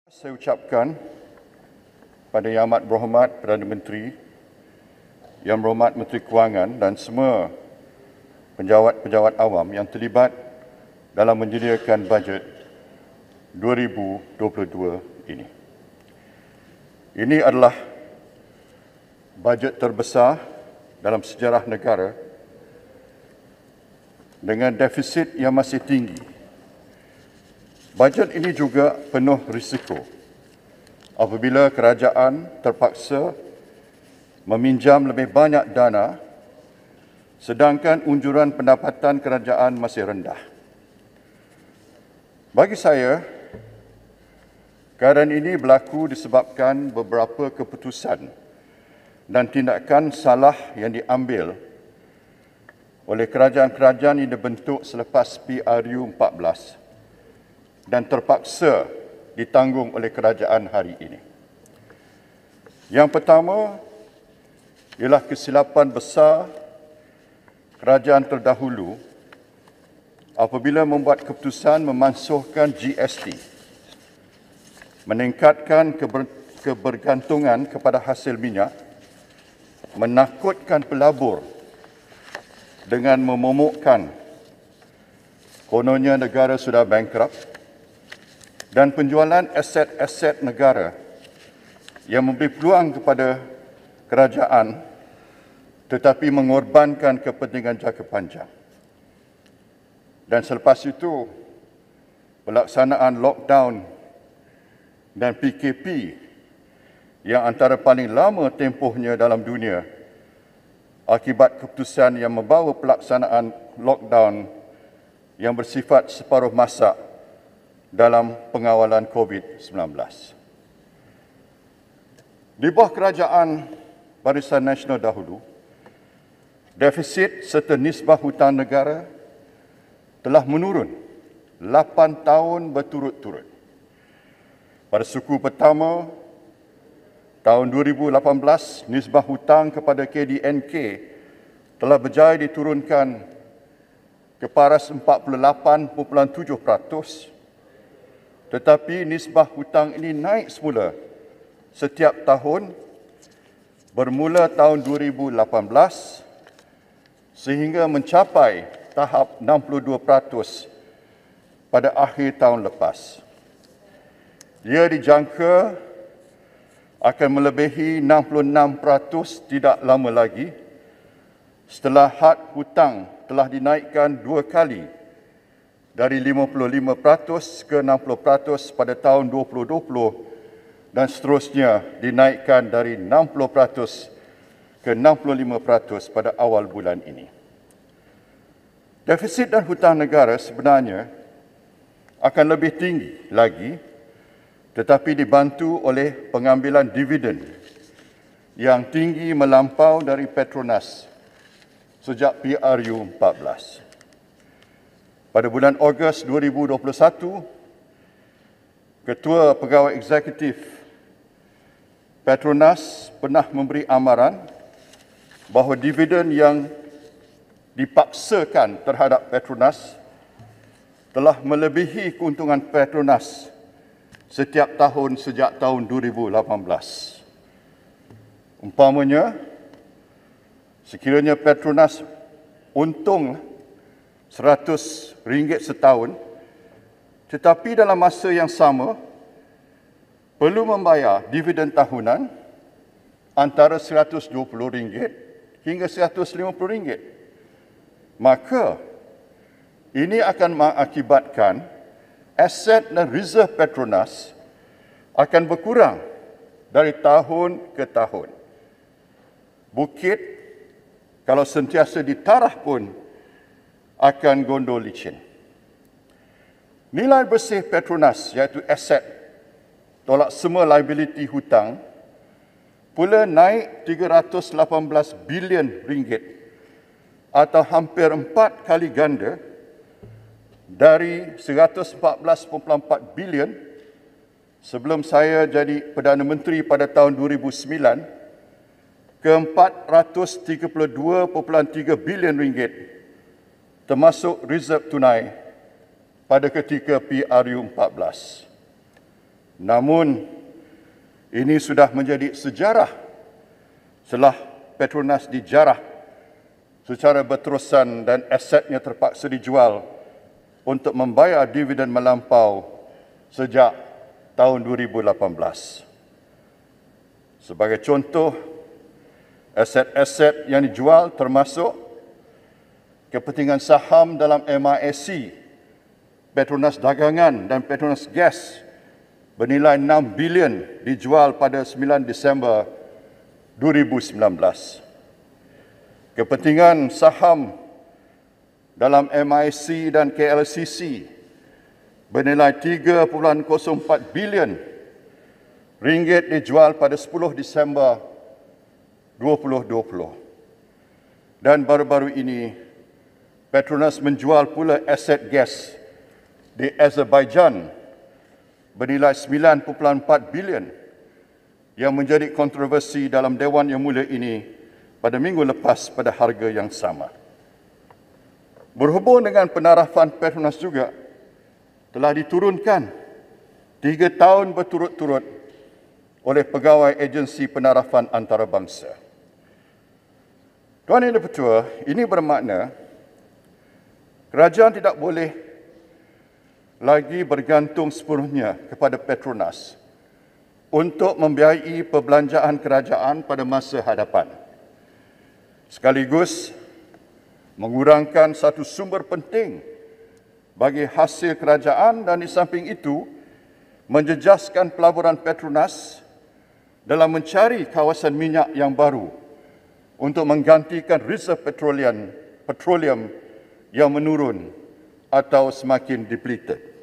Saya ucapkan pada Yang Amat Berhormat Perdana Menteri, Yang Berhormat Menteri Kewangan dan semua penjawat-penjawat awam yang terlibat dalam menyediakan bajet 2022 ini. Ini adalah bajet terbesar dalam sejarah negara dengan defisit yang masih tinggi. Bajet ini juga penuh risiko apabila kerajaan terpaksa meminjam lebih banyak dana sedangkan unjuran pendapatan kerajaan masih rendah. Bagi saya, keadaan ini berlaku disebabkan beberapa keputusan dan tindakan salah yang diambil oleh kerajaan-kerajaan yang dibentuk selepas PRU 14 dan terpaksa ditanggung oleh kerajaan hari ini. Yang pertama ialah kesilapan besar kerajaan terdahulu apabila membuat keputusan memansuhkan GST, meningkatkan kebergantungan kepada hasil minyak, menakutkan pelabur dengan memomokkan kononnya negara sudah bankrupt, dan penjualan aset-aset negara yang memberi peluang kepada kerajaan tetapi mengorbankan kepentingan jangka panjang. Dan selepas itu, pelaksanaan lockdown dan PKP yang antara paling lama tempohnya dalam dunia akibat keputusan yang membawa pelaksanaan lockdown yang bersifat separuh masa dalam pengawalan COVID-19. Di bawah kerajaan Barisan Nasional dahulu, defisit serta nisbah hutang negara telah menurun 8 tahun berturut-turut. Pada suku pertama, tahun 2018, nisbah hutang kepada KDNK telah berjaya diturunkan ke paras 48.7%, tetapi nisbah hutang ini naik semula setiap tahun bermula tahun 2018 sehingga mencapai tahap 62% pada akhir tahun lepas. Ia dijangka akan melebihi 66% tidak lama lagi setelah had hutang telah dinaikkan 2 kali dari 55% ke 60% pada tahun 2020 dan seterusnya dinaikkan dari 60% ke 65% pada awal bulan ini. Defisit dan hutang negara sebenarnya akan lebih tinggi lagi tetapi dibantu oleh pengambilan dividen yang tinggi melampau dari Petronas sejak PRU 14. Pada bulan Ogos 2021, Ketua Pegawai Eksekutif Petronas pernah memberi amaran bahawa dividen yang dipaksakan terhadap Petronas telah melebihi keuntungan Petronas setiap tahun sejak tahun 2018. Umpamanya, sekiranya Petronas untung RM100 setahun, tetapi dalam masa yang sama perlu membayar dividen tahunan antara RM120 hingga RM150. Maka ini akan mengakibatkan aset dan reserve Petronas akan berkurang dari tahun ke tahun. Bukit kalau sentiasa ditarah pun akan gondol licin. Nilai bersih Petronas iaitu aset tolak semua liability hutang pula naik RM318 bilion atau hampir 4 kali ganda dari RM114.4 bilion sebelum saya jadi Perdana Menteri pada tahun 2009 ke RM432.3 bilion termasuk reserve tunai pada ketika PRU 14. Namun, ini sudah menjadi sejarah setelah Petronas dijarah secara berterusan dan asetnya terpaksa dijual untuk membayar dividen melampau sejak tahun 2018. Sebagai contoh, aset-aset yang dijual termasuk kepentingan saham dalam MISC, Petronas Dagangan dan Petronas Gas bernilai 6 bilion dijual pada 9 Disember 2019. Kepentingan saham dalam MISC dan KLCC bernilai 3.04 bilion ringgit dijual pada 10 Disember 2020. Dan baru-baru ini, Petronas menjual pula aset gas di Azerbaijan bernilai 9.4 bilion yang menjadi kontroversi dalam Dewan Yang Mulia ini pada minggu lepas pada harga yang sama. Berhubung dengan penarafan Petronas juga telah diturunkan 3 tahun berturut-turut oleh Pegawai Agensi Penarafan Antarabangsa. Tuan Yang Dipertua, ini bermakna kerajaan tidak boleh lagi bergantung sepenuhnya kepada Petronas untuk membiayai perbelanjaan kerajaan pada masa hadapan. Sekaligus mengurangkan satu sumber penting bagi hasil kerajaan dan di samping itu menjejaskan pelaburan Petronas dalam mencari kawasan minyak yang baru untuk menggantikan reserve petroleum yang menurun atau semakin depleted.